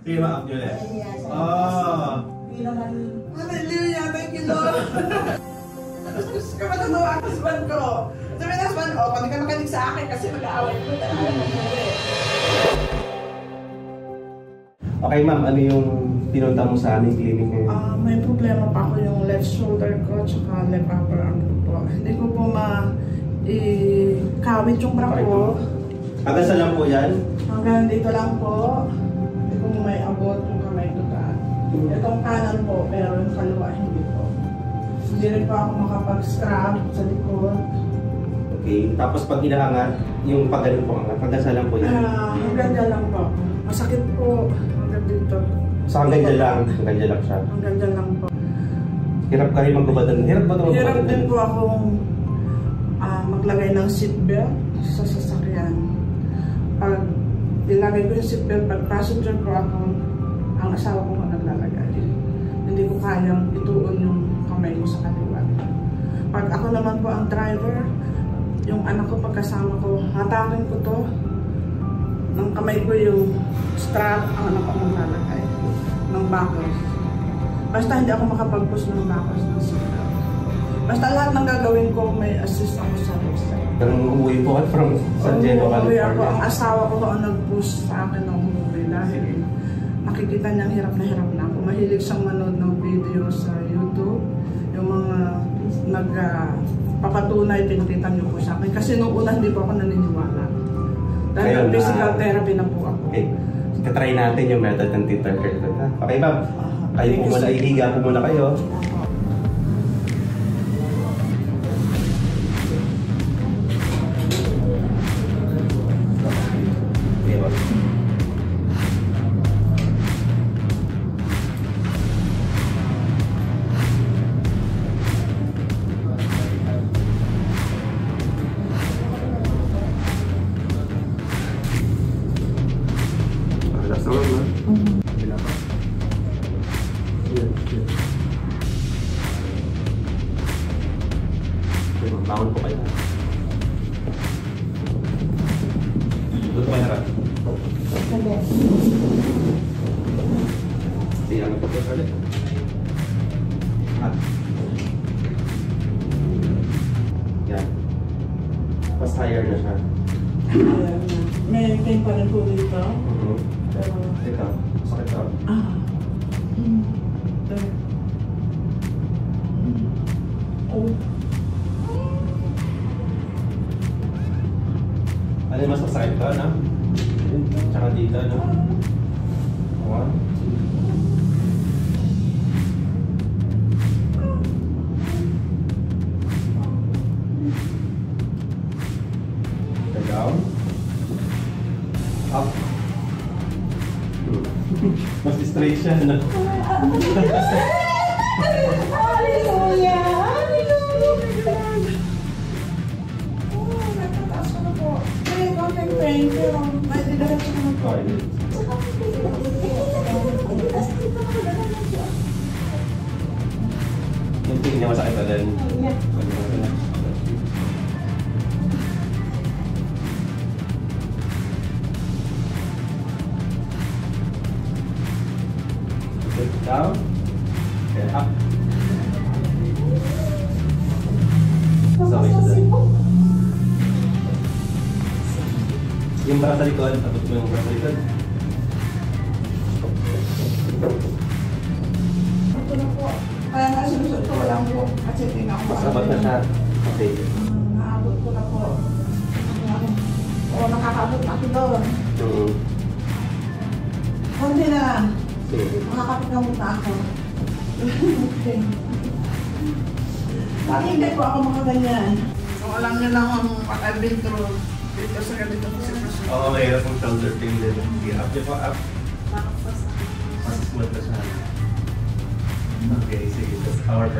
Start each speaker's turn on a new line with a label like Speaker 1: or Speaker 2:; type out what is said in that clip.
Speaker 1: Sige, ma-up nyo ulit.
Speaker 2: Hindi naman. Hallelujah, thank you Lord. Gusto ka matanawa ang husband ko. Sabi ng husband, pag ka makinig sa akin kasi mag-aaway ko.
Speaker 1: Okay ma'am, ano yung pinunta mo sa aming clinic ngayon?
Speaker 2: May problema pa ako yung left shoulder ko tsaka left upper arm ko po. Hindi ko po kawit yung bra ko.
Speaker 1: Hanggang saan lang po yan?
Speaker 2: Hanggang dito lang po. Hindi ko may abot yung kamay ko ta. Itong kanan po, pero yung kaliwa hindi po. Hindi rin po ako makapag-scrub sa likod.
Speaker 1: Okay, tapos pag inaangat, yung pag-ganun po angat, hanggang saan lang po yan?
Speaker 2: Hanggang dyan lang po. Masakit po hanggang dito.
Speaker 1: So hanggang dyan lang? Hanggang dyan lang siya?
Speaker 2: Hanggang dyan lang po.
Speaker 1: Hirap ka rin magbabadan? Hirap ba ito magbabadan?
Speaker 2: Hirap din po akong maglagay ng seatbelt sa sasakyan. Pag ilagay ko yung seatbelt, pag passenger ko ako, ang asawa ko naglalagay. Hindi ko kayang ituon yung kamay ko sa kaliwa. Pag ako naman po ang driver, yung anak ko pagkasama ko, hatakin ko to, ng kamay ko yung strap, ang anak ko naglalagay ng bakos. Basta hindi ako makapag-push ng bakos ng seatbelt. Basta lahat ng gagawin ko, may assist ako sa roadside.
Speaker 1: Nung umuwi po from San Diego, California?
Speaker 2: Ako, ang asawa ko ang nag-push sa akin nung umuwi dahil nakikita niyang hirap na ako. Mahilig siyang manood ng video sa YouTube. Yung mga nagpapatunay, pinakita niyo po sa akin. Kasi nung una hindi po ako naniniwala. Dahil physical therapy na po ako.
Speaker 1: Okay. Katry natin yung method ng Tita Kirkwood. Okay ma'am? Kayo po muna, ihiga po muna kayo. Bangun po kayo. Ito po kayo harap. Siyangan po kayo ulit. At. Yan. Mas higher na siya.
Speaker 2: May pain pa rin po dito. Pero...
Speaker 1: Ito. Sakit ka. Ano yung mas masakit ka, no? Tsaka dito, no? 1, 2. Down. Up. Mas straight siya, no?
Speaker 2: Hallelujah! Thank you. May didiretso ko na po.
Speaker 1: Yung tingin niya masakit na din. Down. Okay, up. Sorry. Yung para sa likod, tapos mo yung para sa likod.
Speaker 2: Ito na po. Kaya nga sinusunod ko lang po. Kasi tingnan ko.
Speaker 1: Sabat na siya. Okay.
Speaker 2: Naabot ko na po. Nakakaabot na ako doon. Hindi na. Makakapagkamot na ako. Okay. Bakit hindi po ako makaganyan? Kung alam niyo lang ang what I've been through. Dito sa ganito po si Pastor.
Speaker 1: Oo, mahirap ang shoulder pain din. Sige, up niyo po, up. Mas smooth na siya. Okay, sige. That's our